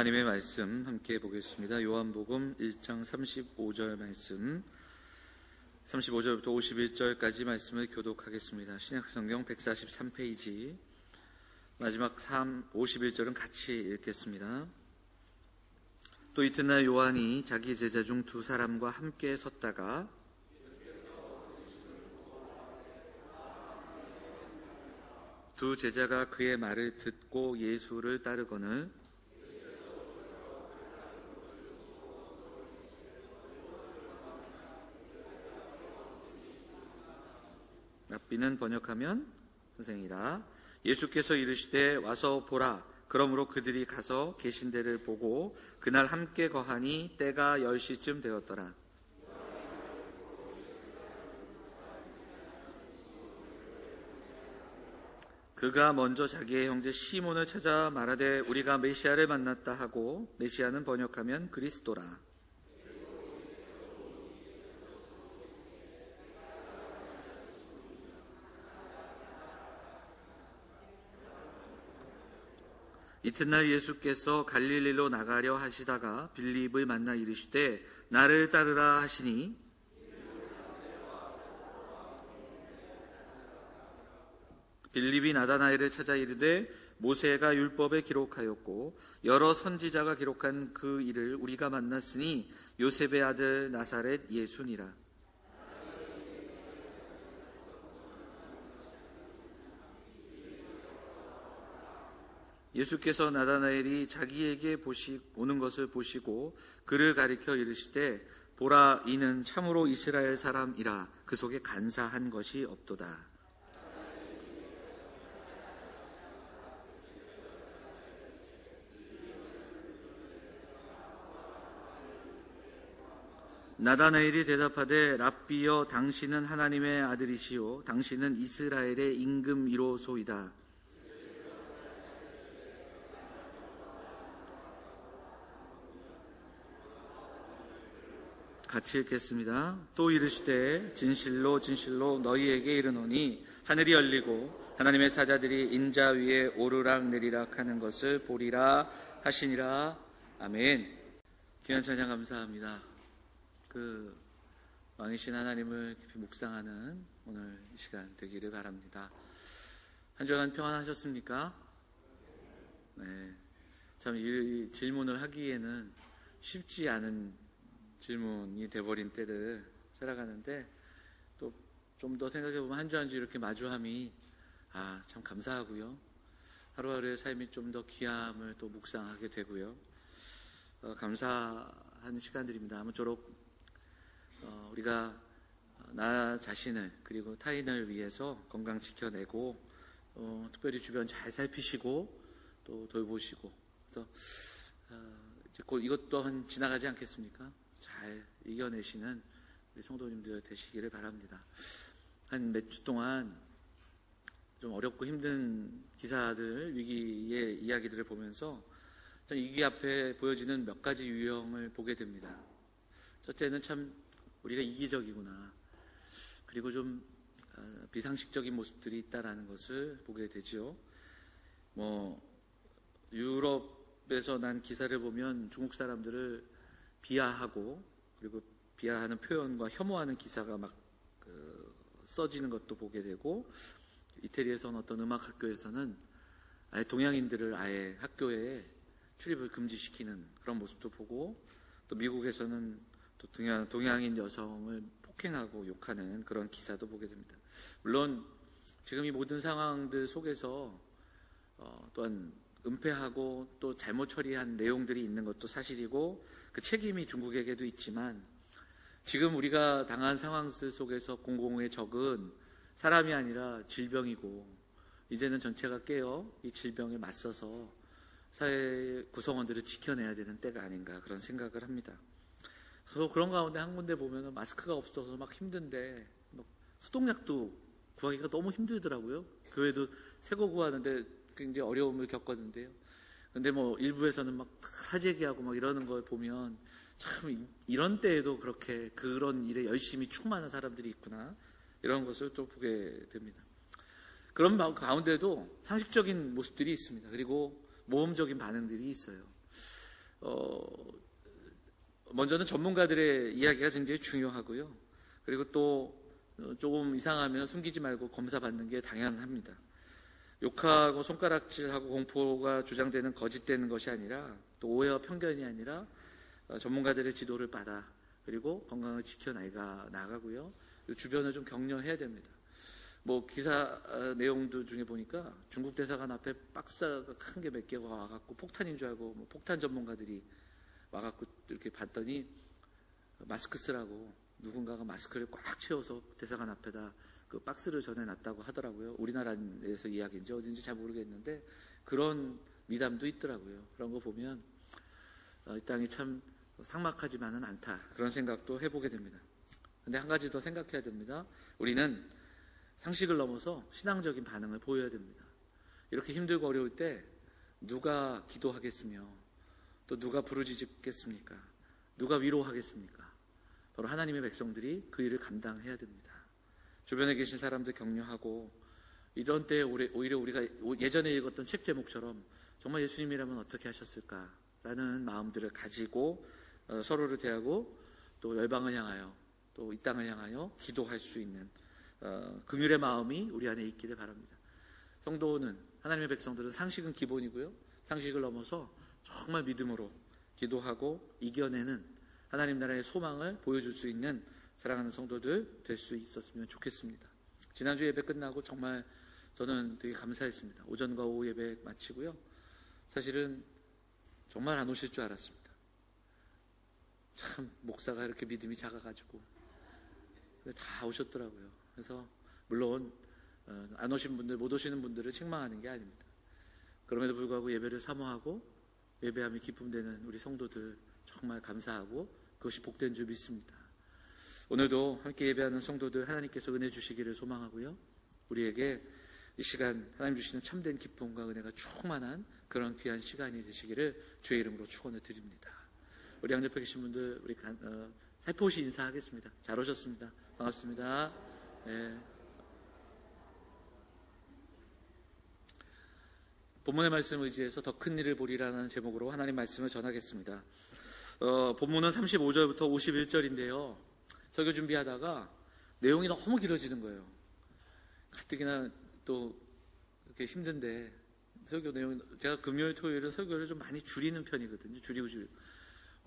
하나님의 말씀 함께 보겠습니다. 요한복음 1장 35절 말씀, 35절부터 51절까지 말씀을 교독하겠습니다. 신약성경 143페이지 마지막 51절은 같이 읽겠습니다. 또 이튿날 요한이 자기 제자 중 두 사람과 함께 섰다가 두 제자가 그의 말을 듣고 예수를 따르거늘 랍비는 번역하면 선생이라. 예수께서 이르시되 와서 보라. 그러므로 그들이 가서 계신 데를 보고 그날 함께 거하니 때가 10시쯤 되었더라. 그가 먼저 자기의 형제 시몬을 찾아 말하되 우리가 메시아를 만났다 하고, 메시아는 번역하면 그리스도라. 이튿날 예수께서 갈릴리로 나가려 하시다가 빌립을 만나 이르시되 나를 따르라 하시니, 빌립이 나다나엘을 찾아 이르되 모세가 율법에 기록하였고 여러 선지자가 기록한 그 일을 우리가 만났으니 요셉의 아들 나사렛 예수니라. 예수께서 나다나엘이 자기에게 오는 것을 보시고 그를 가리켜 이르시되 보라, 이는 참으로 이스라엘 사람이라. 그 속에 간사한 것이 없도다. 나다나엘이 대답하되 랍비여, 당신은 하나님의 아들이시요 당신은 이스라엘의 임금이로소이다. 같이 읽겠습니다. 또 이르시되 진실로 진실로 너희에게 이르노니 하늘이 열리고 하나님의 사자들이 인자 위에 오르락내리락 하는 것을 보리라 하시니라. 아멘. 귀한 찬양 감사합니다. 그 왕이신 하나님을 깊이 묵상하는 오늘 이 시간 되기를 바랍니다. 한 주간 평안하셨습니까? 네. 참 이 질문을 하기에는 쉽지 않은 질문이 돼버린 때를 살아가는데, 또 좀 더 생각해보면 한 주 한 주 이렇게 마주함이 참 감사하고요. 하루하루의 삶이 좀 더 귀함을 또 묵상하게 되고요. 감사한 시간들입니다. 아무쪼록 우리가 나 자신을 그리고 타인을 위해서 건강 지켜내고 특별히 주변 잘 살피시고 또 돌보시고, 그래서 이제 곧 이것 또한 지나가지 않겠습니까? 잘 이겨내시는 우리 성도님들 되시기를 바랍니다. 한 몇 주 동안 좀 어렵고 힘든 기사들, 위기의 이야기들을 보면서 위기 앞에 보여지는 몇 가지 유형을 보게 됩니다. 첫째는 참 우리가 이기적이구나, 그리고 좀 비상식적인 모습들이 있다라는 것을 보게 되죠. 유럽에서 난 기사를 보면 중국 사람들을 비하하고, 그리고 비하하는 표현과 혐오하는 기사가 막 써지는 것도 보게 되고, 이태리에서는 어떤 음악 학교에서는 아예 동양인들을 아예 학교에 출입을 금지시키는 그런 모습도 보고, 또 미국에서는 또 동양인 여성을 폭행하고 욕하는 그런 기사도 보게 됩니다. 물론 지금 이 모든 상황들 속에서 또한 은폐하고 또 잘못 처리한 내용들이 있는 것도 사실이고, 그 책임이 중국에게도 있지만, 지금 우리가 당한 상황들 속에서 공공의 적은 사람이 아니라 질병이고, 이제는 전체가 깨어 이 질병에 맞서서 사회 구성원들을 지켜내야 되는 때가 아닌가, 그런 생각을 합니다. 그래서 그런 가운데 한 군데 보면 마스크가 없어서 막 힘든데 소독약도 구하기가 너무 힘들더라고요. 교회도 새거 구하는데 굉장히 어려움을 겪었는데요. 근데 일부에서는 막 사재기하고 막 이러는 걸 보면 참 이런 때에도 그렇게 그런 일에 열심히 충만한 사람들이 있구나, 이런 것을 또 보게 됩니다. 그런 가운데도 상식적인 모습들이 있습니다. 그리고 모험적인 반응들이 있어요. 먼저는 전문가들의 이야기가 굉장히 중요하고요. 그리고 또 조금 이상하면 숨기지 말고 검사받는 게 당연합니다. 욕하고 손가락질하고 공포가 주장되는 거짓되는 것이 아니라, 또 오해와 편견이 아니라 전문가들의 지도를 받아 그리고 건강을 지켜 나가고요. 주변을 좀 격려해야 됩니다. 뭐 기사 내용도 중에 보니까 중국 대사관 앞에 박스가 큰 게 몇 개가 와갖고 폭탄인 줄 알고 뭐 폭탄 전문가들이 와갖고 이렇게 봤더니 마스크 쓰라고 누군가가 마스크를 꽉 채워서 대사관 앞에다 그 박스를 전해놨다고 하더라고요. 우리나라에서 이야기인지 어딘지 잘 모르겠는데 그런 미담도 있더라고요. 그런 거 보면 이 땅이 참 삭막하지만은 않다, 그런 생각도 해보게 됩니다. 근데 한 가지 더 생각해야 됩니다. 우리는 상식을 넘어서 신앙적인 반응을 보여야 됩니다. 이렇게 힘들고 어려울 때 누가 기도하겠으며 또 누가 부르짖겠습니까? 누가 위로하겠습니까? 바로 하나님의 백성들이 그 일을 감당해야 됩니다. 주변에 계신 사람들 격려하고, 이런 때에 오히려 우리가 예전에 읽었던 책 제목처럼 정말 예수님이라면 어떻게 하셨을까라는 마음들을 가지고 서로를 대하고 또 열방을 향하여 또 이 땅을 향하여 기도할 수 있는 긍휼의 마음이 우리 안에 있기를 바랍니다. 성도는, 하나님의 백성들은 상식은 기본이고요. 상식을 넘어서 정말 믿음으로 기도하고 이겨내는 하나님 나라의 소망을 보여줄 수 있는 사랑하는 성도들 될 수 있었으면 좋겠습니다. 지난주 예배 끝나고 정말 저는 되게 감사했습니다. 오전과 오후 예배 마치고요. 사실은 정말 안 오실 줄 알았습니다. 참 목사가 이렇게 믿음이 작아가지고 다 오셨더라고요. 그래서 물론 안 오신 분들, 못 오시는 분들을 책망하는 게 아닙니다. 그럼에도 불구하고 예배를 사모하고 예배함이 기쁨되는 우리 성도들 정말 감사하고 그것이 복된 줄 믿습니다. 오늘도 함께 예배하는 성도들 하나님께서 은혜 주시기를 소망하고요. 우리에게 이 시간 하나님 주시는 참된 기쁨과 은혜가 충만한 그런 귀한 시간이 되시기를 주의 이름으로 축원을 드립니다. 우리 양옆에 계신 분들 우리 살포시 인사하겠습니다. 잘 오셨습니다. 반갑습니다. 네. 본문의 말씀을 의지해서 더 큰 일을 보리라는 제목으로 하나님 말씀을 전하겠습니다. 본문은 35절부터 51절인데요. 설교 준비하다가 내용이 너무 길어지는 거예요. 가뜩이나 또 이렇게 힘든데 설교 내용, 제가 금요일 토요일은 설교를 좀 많이 줄이는 편이거든요. 줄이고.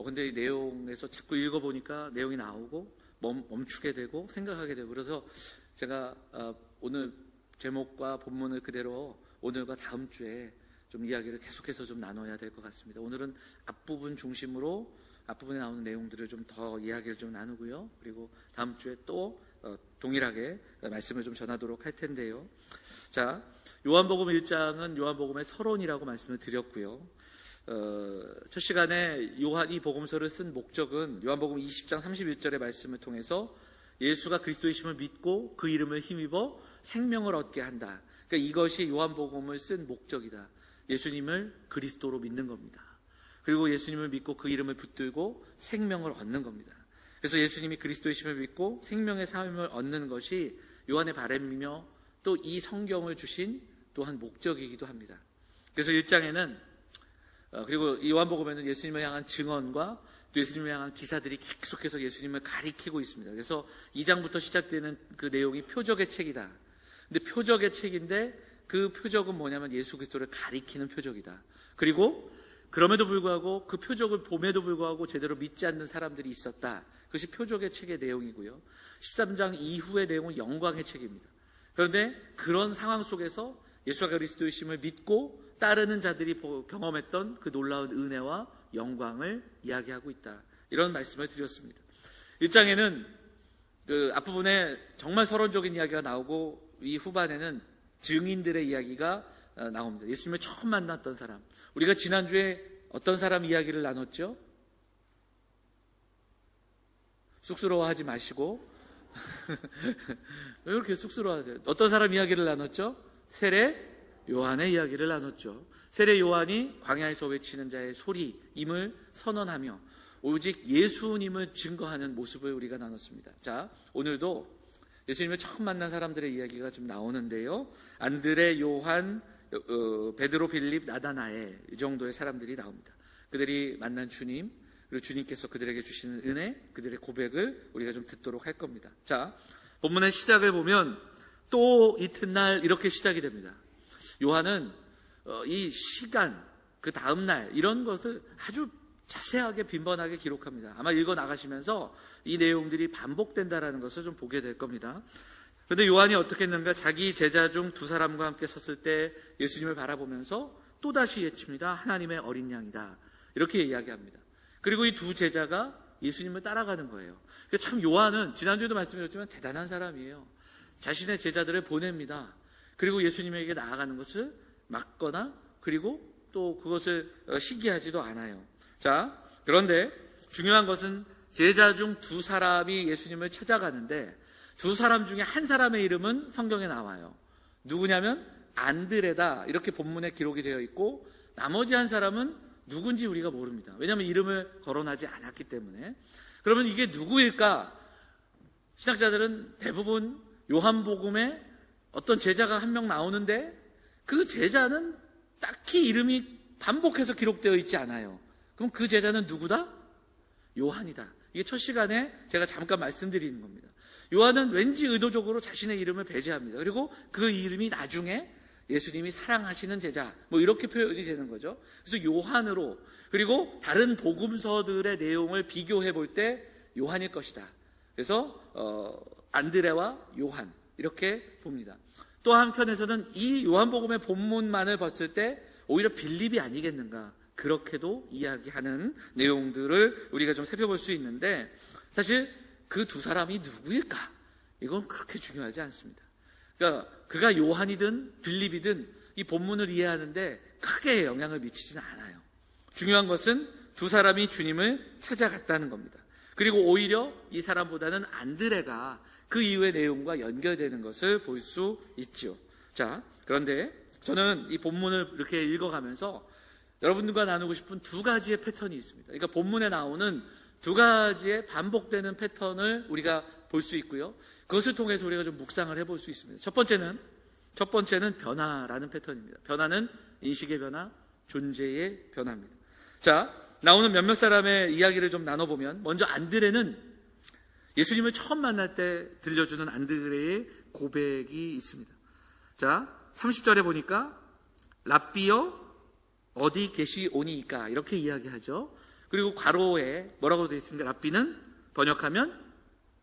근데 이 내용에서 자꾸 읽어보니까 내용이 나오고 멈추게 되고 생각하게 되고, 그래서 제가 오늘 제목과 본문을 그대로 오늘과 다음 주에 좀 이야기를 계속해서 좀 나눠야 될 것 같습니다. 오늘은 앞부분 중심으로 앞부분에 나오는 내용들을 좀 더 이야기를 좀 나누고요. 그리고 다음 주에 또 동일하게 말씀을 좀 전하도록 할 텐데요. 자, 요한복음 1장은 요한복음의 서론이라고 말씀을 드렸고요. 첫 시간에 이 복음서를 쓴 목적은 요한복음 20장 31절의 말씀을 통해서 예수가 그리스도이심을 믿고 그 이름을 힘입어 생명을 얻게 한다. 그러니까 이것이 요한복음을 쓴 목적이다. 예수님을 그리스도로 믿는 겁니다. 그리고 예수님을 믿고 그 이름을 붙들고 생명을 얻는 겁니다. 그래서 예수님이 그리스도이심을 믿고 생명의 삶을 얻는 것이 요한의 바람이며 또 이 성경을 주신 또한 목적이기도 합니다. 그래서 1장에는 그리고 이 요한복음에는 예수님을 향한 증언과 또 예수님을 향한 기사들이 계속해서 예수님을 가리키고 있습니다. 그래서 2장부터 시작되는 그 내용이 표적의 책이다. 근데 표적의 책인데 그 표적은 뭐냐면 예수 그리스도를 가리키는 표적이다. 그리고 그럼에도 불구하고 그 표적을 봄에도 불구하고 제대로 믿지 않는 사람들이 있었다. 그것이 표적의 책의 내용이고요. 13장 이후의 내용은 영광의 책입니다. 그런데 그런 상황 속에서 예수가 그리스도이심을 믿고 따르는 자들이 경험했던 그 놀라운 은혜와 영광을 이야기하고 있다. 이런 말씀을 드렸습니다. 1장에는 그 앞부분에 정말 서론적인 이야기가 나오고 이 후반에는 증인들의 이야기가 나옵니다. 예수님을 처음 만났던 사람. 우리가 지난주에 어떤 사람 이야기를 나눴죠? 쑥스러워하지 마시고 왜 이렇게 쑥스러워하세요? 어떤 사람 이야기를 나눴죠? 세례 요한의 이야기를 나눴죠. 세례 요한이 광야에서 외치는 자의 소리임을 선언하며 오직 예수님을 증거하는 모습을 우리가 나눴습니다. 자, 오늘도 예수님을 처음 만난 사람들의 이야기가 좀 나오는데요. 안드레, 요한, 베드로, 빌립, 나다나엘 이 정도의 사람들이 나옵니다. 그들이 만난 주님, 그리고 주님께서 그들에게 주시는 은혜, 그들의 고백을 우리가 좀 듣도록 할 겁니다. 자, 본문의 시작을 보면 또 이튿날 이렇게 시작이 됩니다. 요한은 이 시간, 그 다음날 이런 것을 아주 자세하게 빈번하게 기록합니다. 아마 읽어 나가시면서 이 내용들이 반복된다라는 것을 좀 보게 될 겁니다. 그런데 요한이 어떻게 했는가? 자기 제자 중 두 사람과 함께 섰을 때 예수님을 바라보면서 또다시 외칩니다. 하나님의 어린 양이다. 이렇게 이야기합니다. 그리고 이 두 제자가 예수님을 따라가는 거예요. 참 요한은 지난주에도 말씀드렸지만 대단한 사람이에요. 자신의 제자들을 보냅니다. 그리고 예수님에게 나아가는 것을 막거나 그리고 또 그것을 시기하지도 않아요. 자, 그런데 중요한 것은 제자 중 두 사람이 예수님을 찾아가는데 두 사람 중에 한 사람의 이름은 성경에 나와요. 누구냐면 안드레다 이렇게 본문에 기록이 되어 있고 나머지 한 사람은 누군지 우리가 모릅니다. 왜냐하면 이름을 거론하지 않았기 때문에. 그러면 이게 누구일까? 신학자들은 대부분 요한복음에 어떤 제자가 한 명 나오는데 그 제자는 딱히 이름이 반복해서 기록되어 있지 않아요. 그럼 그 제자는 누구다? 요한이다. 이게 첫 시간에 제가 잠깐 말씀드리는 겁니다. 요한은 왠지 의도적으로 자신의 이름을 배제합니다. 그리고 그 이름이 나중에 예수님이 사랑하시는 제자 이렇게 표현이 되는 거죠. 그래서 요한으로 그리고 다른 복음서들의 내용을 비교해 볼 때 요한일 것이다. 그래서 안드레와 요한 이렇게 봅니다. 또 한편에서는 이 요한복음의 본문만을 봤을 때 오히려 빌립이 아니겠는가 그렇게도 이야기하는 내용들을 우리가 좀 살펴볼 수 있는데 사실 그 두 사람이 누구일까? 이건 그렇게 중요하지 않습니다. 그러니까 그가 요한이든 빌립이든 이 본문을 이해하는데 크게 영향을 미치지는 않아요. 중요한 것은 두 사람이 주님을 찾아갔다는 겁니다. 그리고 오히려 이 사람보다는 안드레가 그 이후의 내용과 연결되는 것을 볼 수 있죠. 자, 그런데 저는 이 본문을 이렇게 읽어가면서 여러분들과 나누고 싶은 두 가지의 패턴이 있습니다. 그러니까 본문에 나오는 두 가지의 반복되는 패턴을 우리가 볼 수 있고요. 그것을 통해서 우리가 좀 묵상을 해볼 수 있습니다. 첫 번째는 변화라는 패턴입니다. 변화는 인식의 변화, 존재의 변화입니다. 자, 나오는 몇몇 사람의 이야기를 좀 나눠보면 먼저 안드레는 예수님을 처음 만날 때 들려주는 안드레의 고백이 있습니다. 자, 30절에 보니까 랍비여 어디 계시오니이까 이렇게 이야기하죠. 그리고 괄호에 뭐라고 되어 있습니까? 랍비는 번역하면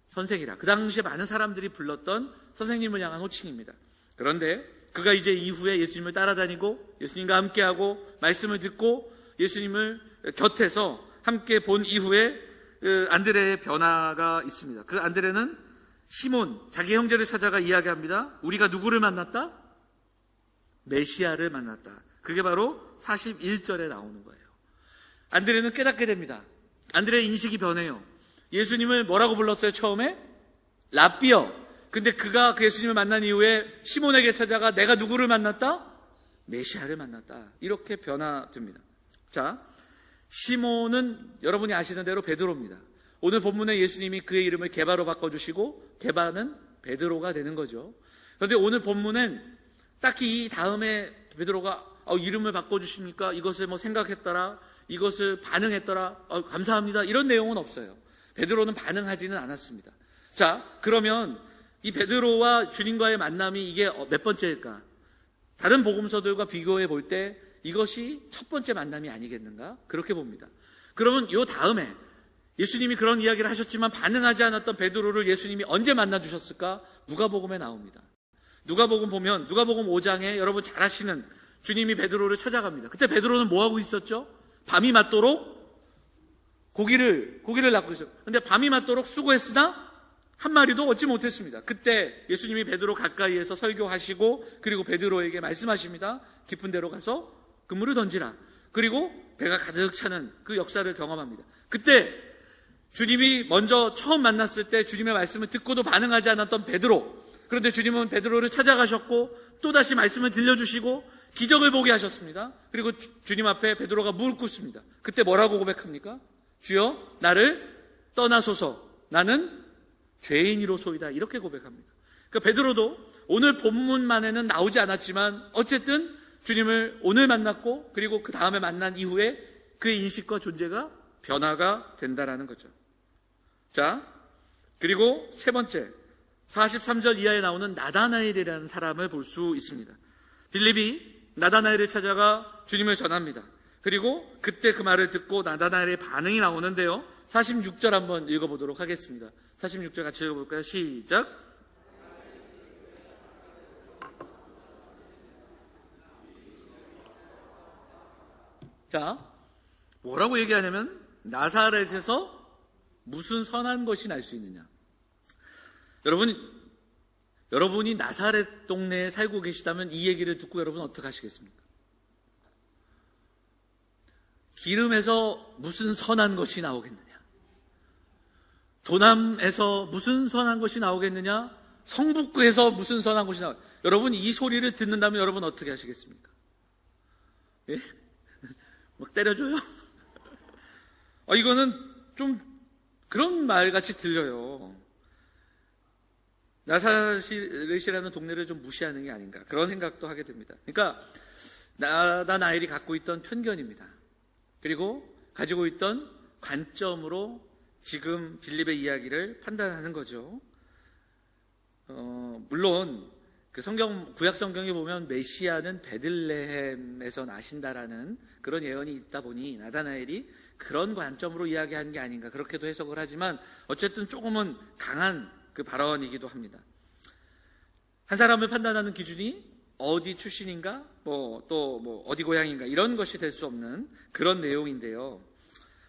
선생이라. 그 당시에 많은 사람들이 불렀던 선생님을 향한 호칭입니다. 그런데 그가 이제 이후에 예수님을 따라다니고 예수님과 함께하고 말씀을 듣고 예수님을 곁에서 함께 본 이후에 안드레의 변화가 있습니다. 그 안드레는 시몬, 자기 형제를 찾아가 이야기합니다. 우리가 누구를 만났다? 메시아를 만났다. 그게 바로 41절에 나오는 거예요. 안드레는 깨닫게 됩니다. 안드레의 인식이 변해요. 예수님을 뭐라고 불렀어요? 처음에? 랍비여. 근데 그가 그 예수님을 만난 이후에 시몬에게 찾아가 내가 누구를 만났다? 메시아를 만났다. 이렇게 변화됩니다. 자, 시몬은 여러분이 아시는 대로 베드로입니다. 오늘 본문에 예수님이 그의 이름을 게바로 바꿔주시고 게바는 베드로가 되는 거죠. 그런데 오늘 본문은 딱히 이 다음에 베드로가 이름을 바꿔주십니까? 이것을 생각했더라, 이것을 반응했더라, 감사합니다, 이런 내용은 없어요. 베드로는 반응하지는 않았습니다. 자, 그러면 이 베드로와 주님과의 만남이 이게 몇 번째일까? 다른 복음서들과 비교해 볼 때 이것이 첫 번째 만남이 아니겠는가? 그렇게 봅니다. 그러면 요 다음에 예수님이 그런 이야기를 하셨지만 반응하지 않았던 베드로를 예수님이 언제 만나주셨을까? 누가복음에 나옵니다. 누가복음 보면 누가복음 5장에 여러분 잘 아시는 주님이 베드로를 찾아갑니다. 그때 베드로는 뭐하고 있었죠? 밤이 맞도록 고기를 낚고 있었어요. 근데 밤이 맞도록 수고했으나 한 마리도 얻지 못했습니다. 그때 예수님이 베드로 가까이에서 설교하시고 그리고 베드로에게 말씀하십니다. 깊은 데로 가서 그물을 던지라. 그리고 배가 가득 차는 그 역사를 경험합니다. 그때 주님이 먼저 처음 만났을 때 주님의 말씀을 듣고도 반응하지 않았던 베드로, 그런데 주님은 베드로를 찾아가셨고 또다시 말씀을 들려주시고 기적을 보게 하셨습니다. 그리고 주님 앞에 베드로가 무릎 꿇습니다. 그때 뭐라고 고백합니까? 주여 나를 떠나소서, 나는 죄인이로소이다. 이렇게 고백합니다. 그러니까 베드로도 오늘 본문만에는 나오지 않았지만 어쨌든 주님을 오늘 만났고 그리고 그 다음에 만난 이후에 그의 인식과 존재가 변화가 된다라는 거죠. 자, 그리고 세 번째, 43절 이하에 나오는 나다나엘이라는 사람을 볼 수 있습니다. 빌립이 나다나엘을 찾아가 주님을 전합니다. 그리고 그때 그 말을 듣고 나다나엘의 반응이 나오는데요, 46절 한번 읽어보도록 하겠습니다. 46절 같이 읽어볼까요? 시작. 자, 뭐라고 얘기하냐면 나사렛에서 무슨 선한 것이 날 수 있느냐. 여러분이 나사렛 동네에 살고 계시다면 이 얘기를 듣고 여러분 어떻게 하시겠습니까? 기름에서 무슨 선한 것이 나오겠느냐? 도남에서 무슨 선한 것이 나오겠느냐? 성북구에서 무슨 선한 것이 나오겠느냐? 여러분 이 소리를 듣는다면 여러분 어떻게 하시겠습니까? 예? 막 때려줘요? 이거는 좀 그런 말같이 들려요. 나사렛이라는 동네를 좀 무시하는 게 아닌가, 그런 생각도 하게 됩니다. 그러니까 나다나엘이 갖고 있던 편견입니다. 그리고 가지고 있던 관점으로 지금 빌립의 이야기를 판단하는 거죠. 물론 그 구약 성경에 보면 메시아는 베들레헴에서 나신다라는 그런 예언이 있다 보니 나다나엘이 그런 관점으로 이야기한 게 아닌가, 그렇게도 해석을 하지만 어쨌든 조금은 강한 그 발언이기도 합니다. 한 사람을 판단하는 기준이 어디 출신인가, 또 어디 고향인가, 이런 것이 될 수 없는 그런 내용인데요.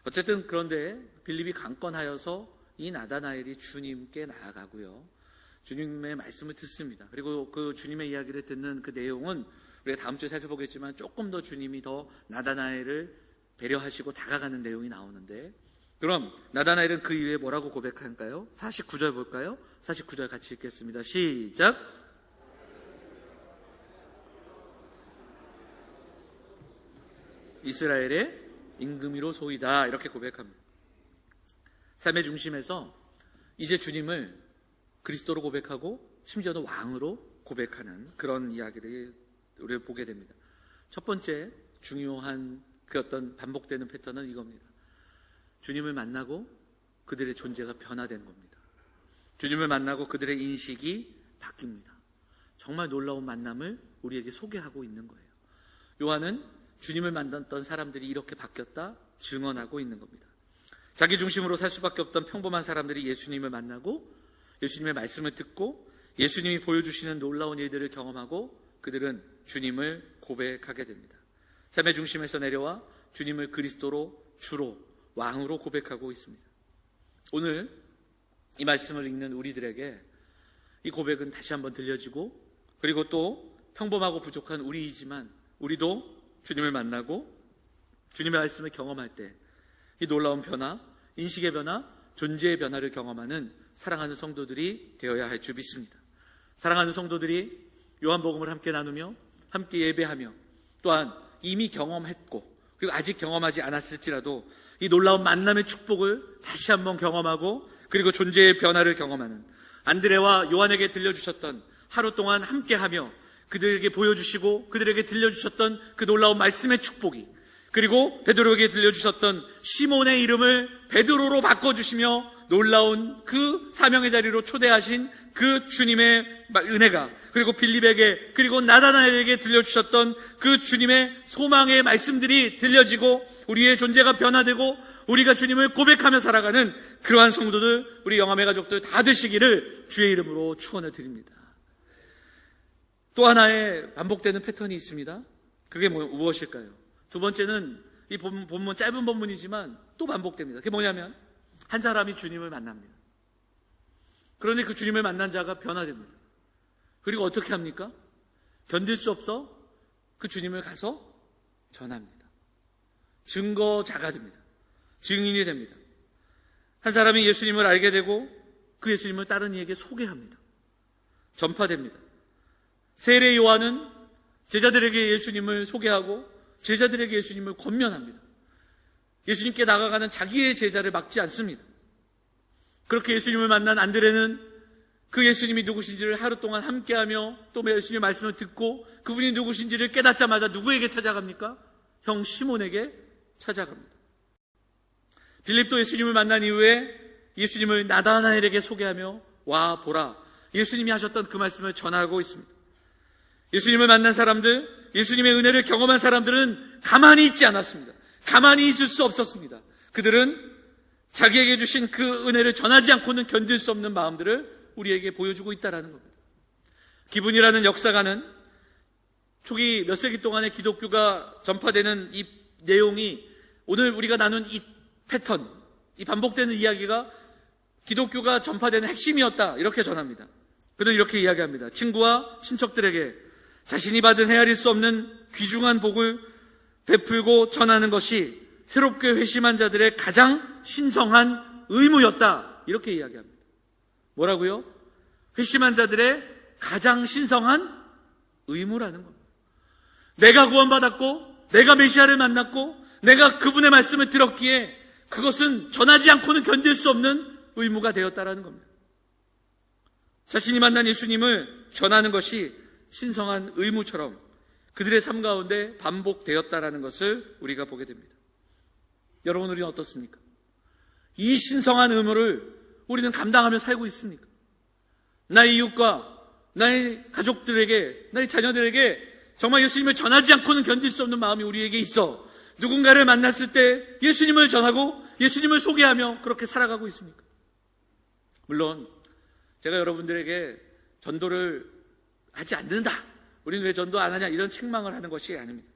어쨌든 그런데 빌립이 강권하여서 이 나다나엘이 주님께 나아가고요, 주님의 말씀을 듣습니다. 그리고 그 주님의 이야기를 듣는 그 내용은 우리가 다음 주에 살펴보겠지만 조금 더 주님이 더 나다나엘을 배려하시고 다가가는 내용이 나오는데, 그럼 나다나엘은 그 이후에 뭐라고 고백할까요? 49절 볼까요? 49절 같이 읽겠습니다. 시작. 이스라엘의 임금이로 소이다, 이렇게 고백합니다. 삶의 중심에서 이제 주님을 그리스도로 고백하고 심지어도 왕으로 고백하는 그런 이야기를 우리가 보게 됩니다. 첫 번째 중요한 그 어떤 반복되는 패턴은 이겁니다. 주님을 만나고 그들의 존재가 변화된 겁니다. 주님을 만나고 그들의 인식이 바뀝니다. 정말 놀라운 만남을 우리에게 소개하고 있는 거예요. 요한은 주님을 만났던 사람들이 이렇게 바뀌었다 증언하고 있는 겁니다. 자기 중심으로 살 수밖에 없던 평범한 사람들이 예수님을 만나고 예수님의 말씀을 듣고 예수님이 보여주시는 놀라운 일들을 경험하고 그들은 주님을 고백하게 됩니다. 삶의 중심에서 내려와 주님을 그리스도로, 주로, 왕으로 고백하고 있습니다. 오늘 이 말씀을 읽는 우리들에게 이 고백은 다시 한번 들려지고, 그리고 또 평범하고 부족한 우리이지만 우리도 주님을 만나고 주님의 말씀을 경험할 때 이 놀라운 변화, 인식의 변화, 존재의 변화를 경험하는 사랑하는 성도들이 되어야 할 줄 믿습니다. 사랑하는 성도들이 요한복음을 함께 나누며 함께 예배하며 또한 이미 경험했고 그리고 아직 경험하지 않았을지라도 이 놀라운 만남의 축복을 다시 한번 경험하고 그리고 존재의 변화를 경험하는, 안드레와 요한에게 들려주셨던, 하루 동안 함께하며 그들에게 보여주시고 그들에게 들려주셨던 그 놀라운 말씀의 축복이, 그리고 베드로에게 들려주셨던 시몬의 이름을 베드로로 바꿔주시며 놀라운 그 사명의 자리로 초대하신 그 주님의 은혜가, 그리고 빌립에게 그리고 나다나엘에게 들려주셨던 그 주님의 소망의 말씀들이 들려지고 우리의 존재가 변화되고 우리가 주님을 고백하며 살아가는 그러한 성도들, 우리 영암의 가족들 다 되시기를 주의 이름으로 축원을 드립니다. 또 하나의 반복되는 패턴이 있습니다. 그게 무엇일까요? 두 번째는 이 본문, 짧은 본문이지만 또 반복됩니다. 그게 뭐냐면 한 사람이 주님을 만납니다. 그런데 그 주님을 만난 자가 변화됩니다. 그리고 어떻게 합니까? 견딜 수 없어 그 주님을 가서 전합니다. 증거자가 됩니다. 증인이 됩니다. 한 사람이 예수님을 알게 되고 그 예수님을 다른 이에게 소개합니다. 전파됩니다. 세례 요한은 제자들에게 예수님을 소개하고 제자들에게 예수님을 권면합니다. 예수님께 나아가는 자기의 제자를 막지 않습니다. 그렇게 예수님을 만난 안드레는 그 예수님이 누구신지를 하루 동안 함께하며 또 예수님의 말씀을 듣고 그분이 누구신지를 깨닫자마자 누구에게 찾아갑니까? 형 시몬에게 찾아갑니다. 빌립도 예수님을 만난 이후에 예수님을 나다나엘에게 소개하며 와 보라, 예수님이 하셨던 그 말씀을 전하고 있습니다. 예수님을 만난 사람들, 예수님의 은혜를 경험한 사람들은 가만히 있지 않았습니다. 가만히 있을 수 없었습니다. 그들은 자기에게 주신 그 은혜를 전하지 않고는 견딜 수 없는 마음들을 우리에게 보여주고 있다는 겁니다. 기분이라는 역사가는 초기 몇 세기 동안의 기독교가 전파되는 이 내용이 오늘 우리가 나눈 이 패턴, 이 반복되는 이야기가 기독교가 전파되는 핵심이었다, 이렇게 전합니다. 그들은 이렇게 이야기합니다. 친구와 친척들에게 자신이 받은 헤아릴 수 없는 귀중한 복을 베풀고 전하는 것이 새롭게 회심한 자들의 가장 신성한 의무였다, 이렇게 이야기합니다. 뭐라고요? 회심한 자들의 가장 신성한 의무라는 겁니다. 내가 구원받았고 내가 메시아를 만났고 내가 그분의 말씀을 들었기에 그것은 전하지 않고는 견딜 수 없는 의무가 되었다라는 겁니다. 자신이 만난 예수님을 전하는 것이 신성한 의무처럼 그들의 삶 가운데 반복되었다라는 것을 우리가 보게 됩니다. 여러분, 우리는 어떻습니까? 이 신성한 의무를 우리는 감당하며 살고 있습니까? 나의 이웃과 나의 가족들에게, 나의 자녀들에게 정말 예수님을 전하지 않고는 견딜 수 없는 마음이 우리에게 있어 누군가를 만났을 때 예수님을 전하고 예수님을 소개하며 그렇게 살아가고 있습니까? 물론 제가 여러분들에게 전도를 하지 않는다, 우리는 왜 전도 안 하냐, 이런 책망을 하는 것이 아닙니다.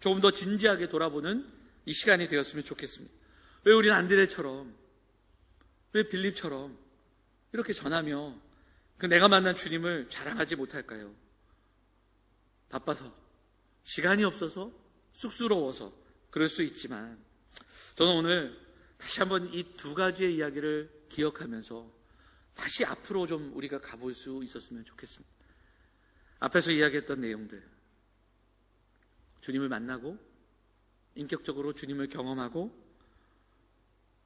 조금 더 진지하게 돌아보는 이 시간이 되었으면 좋겠습니다. 왜 우리는 안드레처럼, 왜 빌립처럼 이렇게 전하며 그 내가 만난 주님을 자랑하지 못할까요? 바빠서, 시간이 없어서, 쑥스러워서 그럴 수 있지만 저는 오늘 다시 한번 이 두 가지의 이야기를 기억하면서 다시 앞으로 좀 우리가 가볼 수 있었으면 좋겠습니다. 앞에서 이야기했던 내용들, 주님을 만나고 인격적으로 주님을 경험하고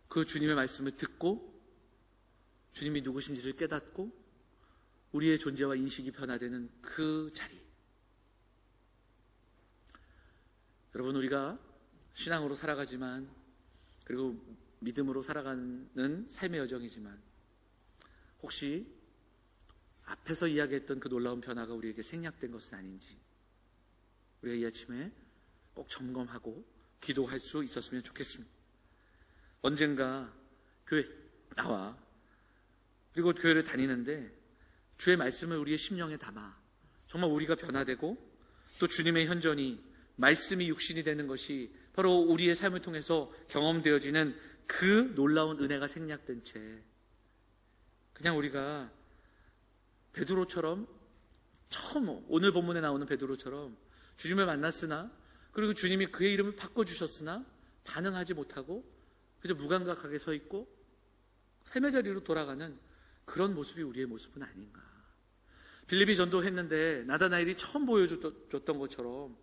그 주님의 말씀을 듣고 주님이 누구신지를 깨닫고 우리의 존재와 인식이 변화되는 그 자리. 여러분, 우리가 신앙으로 살아가지만, 그리고 믿음으로 살아가는 삶의 여정이지만 혹시 앞에서 이야기했던 그 놀라운 변화가 우리에게 생략된 것은 아닌지 우리가 이 아침에 꼭 점검하고 기도할 수 있었으면 좋겠습니다. 언젠가 교회 나와 그리고 교회를 다니는데 주의 말씀을 우리의 심령에 담아 정말 우리가 변화되고 또 주님의 현존이, 말씀이 육신이 되는 것이 바로 우리의 삶을 통해서 경험되어지는 그 놀라운 은혜가 생략된 채 그냥 우리가 베드로처럼, 처음 오늘 본문에 나오는 베드로처럼 주님을 만났으나 그리고 주님이 그의 이름을 바꿔주셨으나 반응하지 못하고 그저 무감각하게 서 있고 삶의 자리로 돌아가는 그런 모습이 우리의 모습은 아닌가. 빌립이 전도했는데 나다나엘이 처음 보여줬던 것처럼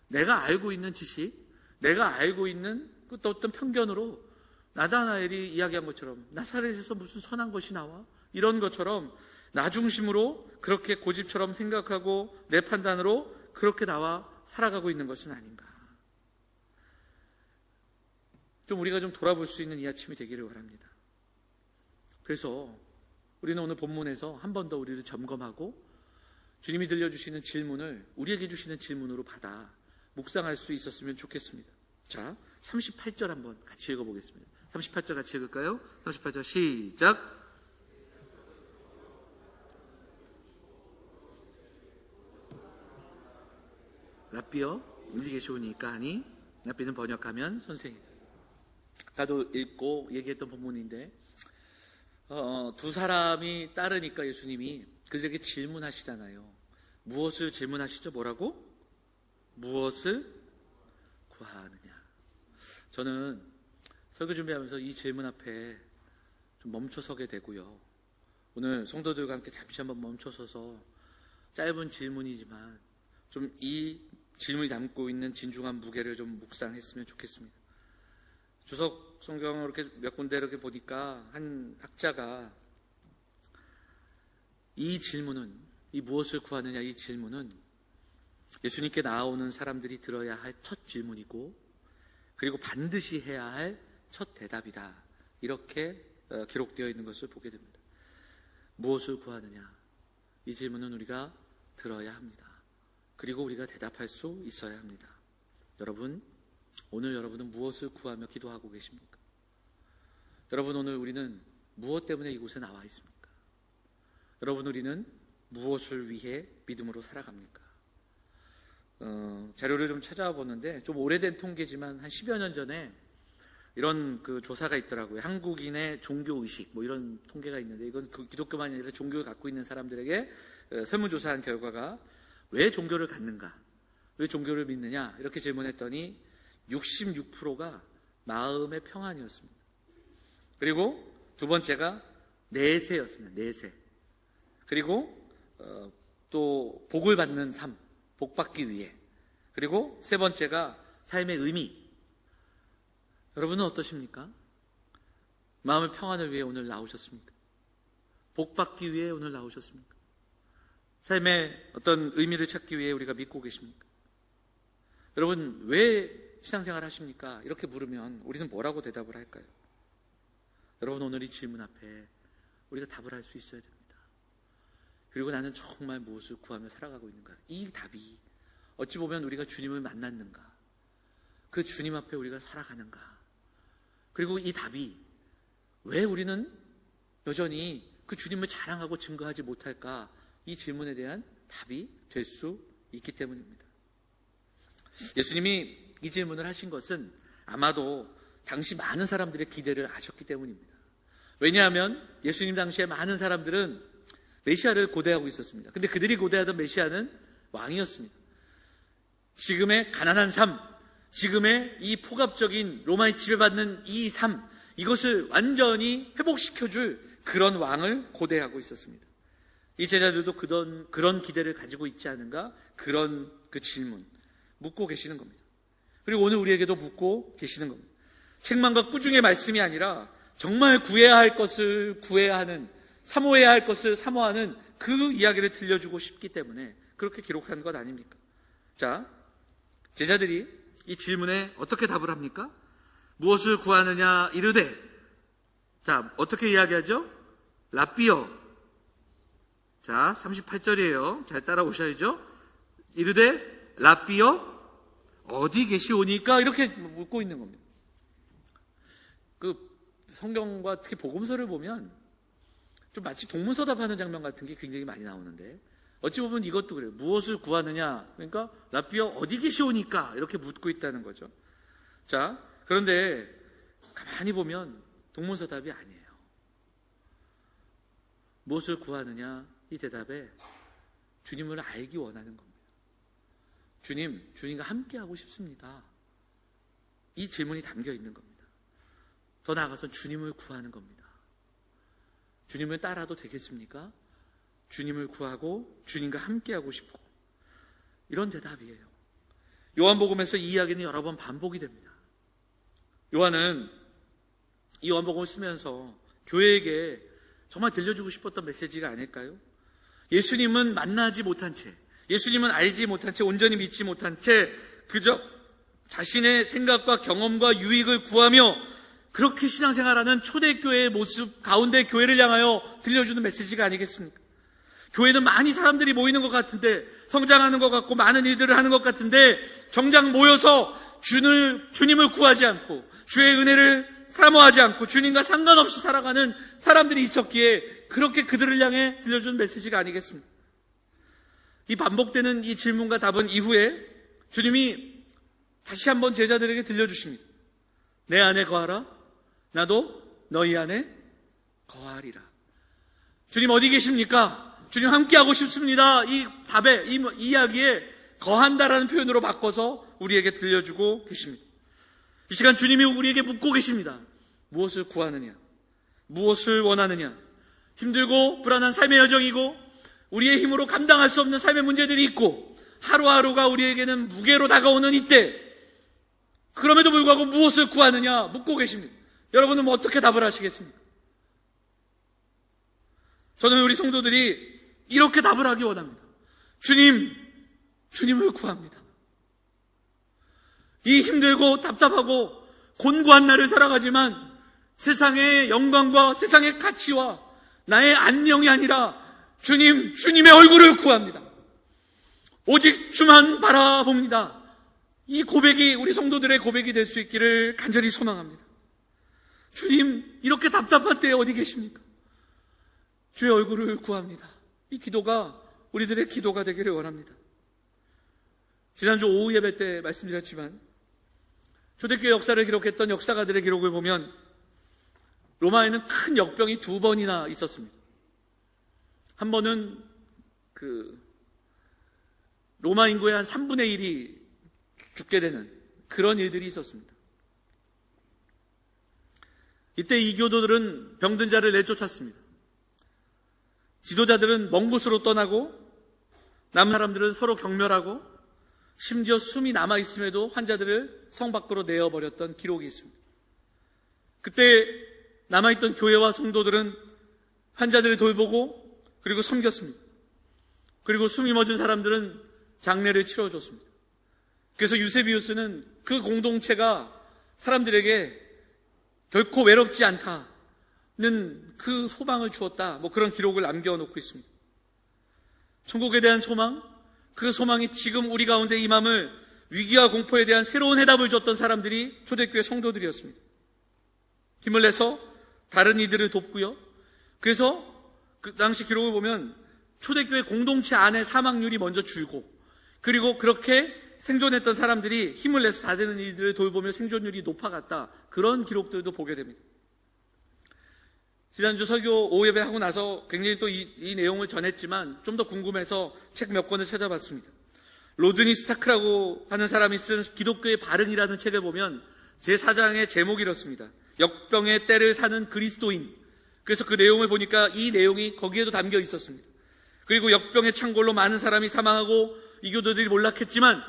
내가 알고 있는 지식, 내가 알고 있는 또 어떤 편견으로 나다나엘이 이야기한 것처럼 나사렛에서 무슨 선한 것이 나와? 이런 것처럼 나 중심으로 그렇게 고집처럼 생각하고 내 판단으로 그렇게 나와 살아가고 있는 것은 아닌가. 좀 우리가 좀 돌아볼 수 있는 이 아침이 되기를 바랍니다. 그래서 우리는 오늘 본문에서 한 번 더 우리를 점검하고 주님이 들려주시는 질문을 우리에게 주시는 질문으로 받아 묵상할 수 있었으면 좋겠습니다. 자, 38절 한번 같이 읽어보겠습니다. 38절 같이 읽을까요? 38절 시작. 랍비여 어디 계시오니까 하니, 랍비는 번역하면 선생님. 아까도 읽고 얘기했던 본문인데 두 사람이 따르니까 예수님이 그들에게 질문하시잖아요. 무엇을 질문하시죠? 뭐라고? 무엇을 구하느냐. 저는 설교 준비하면서 이 질문 앞에 좀 멈춰서게 되고요. 오늘 성도들과 함께 잠시 한번 멈춰서서 짧은 질문이지만 좀 이 질문이 담고 있는 진중한 무게를 좀 묵상했으면 좋겠습니다. 주석 성경을 이렇게 몇 군데 이렇게 보니까 한 학자가 이 질문은, 이 무엇을 구하느냐 이 질문은 예수님께 나아오는 사람들이 들어야 할 첫 질문이고 그리고 반드시 해야 할 첫 대답이다. 이렇게 기록되어 있는 것을 보게 됩니다. 무엇을 구하느냐? 이 질문은 우리가 들어야 합니다. 그리고 우리가 대답할 수 있어야 합니다. 여러분, 오늘 여러분은 무엇을 구하며 기도하고 계십니까? 여러분, 오늘 우리는 무엇 때문에 이곳에 나와 있습니까? 여러분, 우리는 무엇을 위해 믿음으로 살아갑니까? 자료를 좀 찾아보는데 좀 오래된 통계지만 한 10여 년 전에 이런 그 조사가 있더라고요. 한국인의 종교의식 이런 통계가 있는데, 이건 기독교만이 아니라 종교를 갖고 있는 사람들에게 설문조사한 결과가 왜 종교를 갖는가, 왜 종교를 믿느냐 이렇게 질문했더니 66%가 마음의 평안이었습니다. 그리고 두 번째가 내세였습니다. 내세. 그리고 또 복을 받는 삶, 복 받기 위해. 그리고 세 번째가 삶의 의미. 여러분은 어떠십니까? 마음의 평안을 위해 오늘 나오셨습니까? 복 받기 위해 오늘 나오셨습니까? 삶의 어떤 의미를 찾기 위해 우리가 믿고 계십니까? 여러분, 왜 신앙생활 하십니까? 이렇게 물으면 우리는 뭐라고 대답을 할까요? 여러분, 오늘 이 질문 앞에 우리가 답을 할 수 있어야 됩니다. 그리고 나는 정말 무엇을 구하며 살아가고 있는가? 이 답이 어찌 보면 우리가 주님을 만났는가? 그 주님 앞에 우리가 살아가는가? 그리고 이 답이 왜 우리는 여전히 그 주님을 자랑하고 증거하지 못할까? 이 질문에 대한 답이 될 수 있기 때문입니다. 예수님이 이 질문을 하신 것은 아마도 당시 많은 사람들의 기대를 아셨기 때문입니다. 왜냐하면 예수님 당시에 많은 사람들은 메시아를 고대하고 있었습니다. 근데 그들이 고대하던 메시아는 왕이었습니다. 지금의 가난한 삶, 지금의 이 포갑적인 로마의 지배받는 이 삶, 이것을 완전히 회복시켜줄 그런 왕을 고대하고 있었습니다. 이 제자들도 그런 기대를 가지고 있지 않은가? 그런 그 질문 묻고 계시는 겁니다. 그리고 오늘 우리에게도 묻고 계시는 겁니다. 책망과 꾸중의 말씀이 아니라 정말 구해야 할 것을 구해야 하는, 사모해야 할 것을 사모하는 그 이야기를 들려주고 싶기 때문에 그렇게 기록한 것 아닙니까? 자, 제자들이 이 질문에 어떻게 답을 합니까? 무엇을 구하느냐 이르되, 자, 어떻게 이야기하죠? 라삐어. 자, 38절이에요. 잘 따라오셔야죠. 이르되 라삐어 어디 계시오니까? 이렇게 묻고 있는 겁니다. 그 성경과 특히 복음서를 보면 좀 마치 동문서답하는 장면 같은 게 굉장히 많이 나오는데, 어찌 보면 이것도 그래요. 무엇을 구하느냐? 그러니까 라삐어 어디 계시오니까? 이렇게 묻고 있다는 거죠. 자, 그런데 가만히 보면 동문서답이 아니에요. 무엇을 구하느냐? 이 대답에 주님을 알기 원하는 겁니다. 주님과 함께하고 싶습니다. 이 질문이 담겨 있는 겁니다. 더 나아가서 주님을 구하는 겁니다. 주님을 따라도 되겠습니까? 주님을 구하고 주님과 함께하고 싶고, 이런 대답이에요. 요한복음에서 이 이야기는 여러 번 반복이 됩니다. 요한은 이 요한복음을 쓰면서 교회에게 정말 들려주고 싶었던 메시지가 아닐까요? 예수님은 만나지 못한 채, 예수님은 알지 못한 채, 온전히 믿지 못한 채 그저 자신의 생각과 경험과 유익을 구하며 그렇게 신앙생활하는 초대교회의 모습 가운데 교회를 향하여 들려주는 메시지가 아니겠습니까? 교회는 많이 사람들이 모이는 것 같은데, 성장하는 것 같고 많은 일들을 하는 것 같은데, 정작 모여서 주님을 구하지 않고 주의 은혜를 사모하지 않고 주님과 상관없이 살아가는 사람들이 있었기에 그렇게 그들을 향해 들려준 메시지가 아니겠습니까? 이 반복되는 이 질문과 답은 이후에 주님이 다시 한번 제자들에게 들려주십니다. 내 안에 거하라, 나도 너희 안에 거하리라. 주님 어디 계십니까? 주님 함께하고 싶습니다. 이 답에, 이 이야기에 거한다라는 표현으로 바꿔서 우리에게 들려주고 계십니다. 이 시간 주님이 우리에게 묻고 계십니다. 무엇을 구하느냐? 무엇을 원하느냐? 힘들고 불안한 삶의 여정이고 우리의 힘으로 감당할 수 없는 삶의 문제들이 있고 하루하루가 우리에게는 무게로 다가오는 이때, 그럼에도 불구하고 무엇을 구하느냐 묻고 계십니다. 여러분은 어떻게 답을 하시겠습니까? 저는 우리 성도들이 이렇게 답을 하기 원합니다. 주님을 구합니다. 이 힘들고 답답하고 곤고한 날을 살아가지만 세상의 영광과 세상의 가치와 나의 안녕이 아니라 주님의 얼굴을 구합니다. 오직 주만 바라봅니다. 이 고백이 우리 성도들의 고백이 될 수 있기를 간절히 소망합니다. 주님, 이렇게 답답한 때에 어디 계십니까? 주의 얼굴을 구합니다. 이 기도가 우리들의 기도가 되기를 원합니다. 지난주 오후 예배 때 말씀드렸지만 초대교회 역사를 기록했던 역사가들의 기록을 보면 로마에는 큰 역병이 2번이나 있었습니다. 한 번은 로마 인구의 한 3분의 1이 죽게 되는 그런 일들이 있었습니다. 이때 이교도들은 병든 자를 내쫓았습니다. 지도자들은 먼 곳으로 떠나고 남은 사람들은 서로 경멸하고 심지어 숨이 남아있음에도 환자들을 성 밖으로 내어버렸던 기록이 있습니다. 그때 남아있던 교회와 성도들은 환자들을 돌보고 그리고 섬겼습니다. 그리고 숨이 멎은 사람들은 장례를 치러줬습니다. 그래서 유세비우스는 그 공동체가 사람들에게 결코 외롭지 않다는 그 소망을 주었다, 그런 기록을 남겨놓고 있습니다. 천국에 대한 소망, 그 소망이 지금 우리 가운데 임함을 위기와 공포에 대한 새로운 해답을 줬던 사람들이 초대교회 성도들이었습니다. 힘을 내서 다른 이들을 돕고요. 그래서 그 당시 기록을 보면 초대교회 공동체 안에 사망률이 먼저 줄고, 그리고 그렇게 생존했던 사람들이 힘을 내서 다른 이들을 돌보며 생존율이 높아갔다, 그런 기록들도 보게 됩니다. 지난주 설교 오후 예배하고 나서 굉장히 또 이 내용을 전했지만 좀 더 궁금해서 책 몇 권을 찾아봤습니다. 로드니 스타크라고 하는 사람이 쓴 기독교의 발흥이라는 책을 보면 제4장의 제목이 이렇습니다. 역병의 때를 사는 그리스도인. 그래서 그 내용을 보니까 이 내용이 거기에도 담겨 있었습니다. 그리고 역병의 창궐로 많은 사람이 사망하고 이교도들이 몰락했지만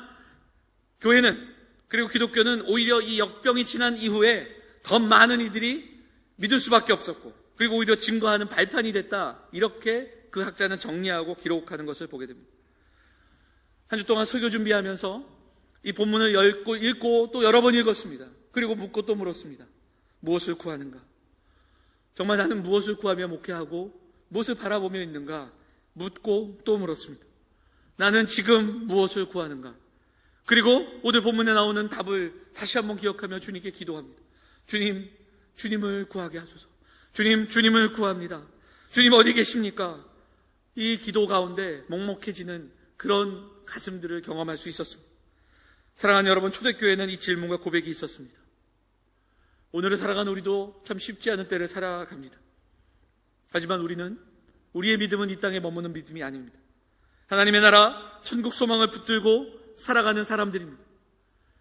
교회는, 그리고 기독교는 오히려 이 역병이 지난 이후에 더 많은 이들이 믿을 수밖에 없었고, 그리고 오히려 증거하는 발판이 됐다, 이렇게 그 학자는 정리하고 기록하는 것을 보게 됩니다. 한 주 동안 설교 준비하면서 이 본문을 읽고 또 여러 번 읽었습니다. 그리고 묻고 또 물었습니다. 무엇을 구하는가? 정말 나는 무엇을 구하며 목회하고 무엇을 바라보며 있는가? 묻고 또 물었습니다. 나는 지금 무엇을 구하는가? 그리고 오늘 본문에 나오는 답을 다시 한번 기억하며 주님께 기도합니다. 주님, 주님을 구하게 하소서. 주님, 주님을 구합니다. 주님 어디 계십니까? 이 기도 가운데 먹먹해지는 그런 가슴들을 경험할 수 있었습니다. 사랑하는 여러분, 초대교회는 이 질문과 고백이 있었습니다. 오늘을 살아가는 우리도 참 쉽지 않은 때를 살아갑니다. 하지만 우리의 믿음은 이 땅에 머무는 믿음이 아닙니다. 하나님의 나라, 천국 소망을 붙들고 살아가는 사람들입니다.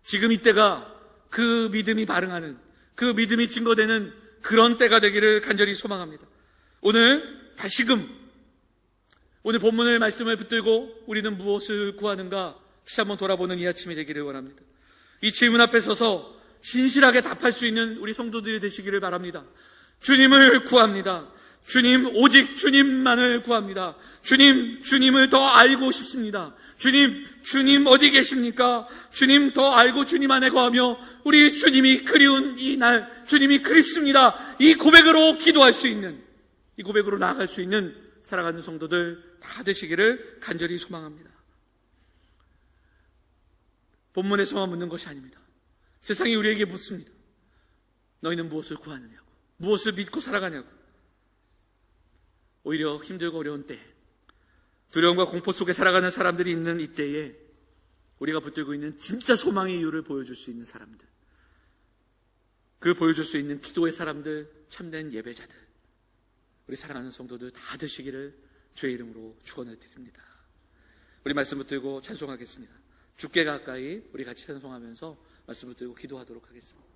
지금 이때가 그 믿음이 발흥하는, 그 믿음이 증거되는 그런 때가 되기를 간절히 소망합니다. 오늘 다시금 오늘 본문의 말씀을 붙들고 우리는 무엇을 구하는가 다시 한번 돌아보는 이 아침이 되기를 원합니다. 이 질문 앞에 서서 신실하게 답할 수 있는 우리 성도들이 되시기를 바랍니다. 주님을 구합니다. 주님, 오직 주님만을 구합니다. 주님을 더 알고 싶습니다. 주님 어디 계십니까? 주님 더 알고 주님 안에 거하며 우리 주님이 그리운 이 날, 주님이 그립습니다. 이 고백으로 기도할 수 있는, 이 고백으로 나아갈 수 있는 사랑하는 성도들 다 되시기를 간절히 소망합니다. 본문에서만 묻는 것이 아닙니다. 세상이 우리에게 묻습니다. 너희는 무엇을 구하느냐고, 무엇을 믿고 살아가냐고. 오히려 힘들고 어려운 때, 두려움과 공포 속에 살아가는 사람들이 있는 이때에 우리가 붙들고 있는 진짜 소망의 이유를 보여줄 수 있는 사람들, 그 보여줄 수 있는 기도의 사람들, 참된 예배자들, 우리 사랑하는 성도들 다 되시기를 주의 이름으로 축원을 드립니다. 우리 말씀 붙들고 찬송하겠습니다. 주께 가까이 우리 같이 찬송하면서 말씀 붙들고 기도하도록 하겠습니다.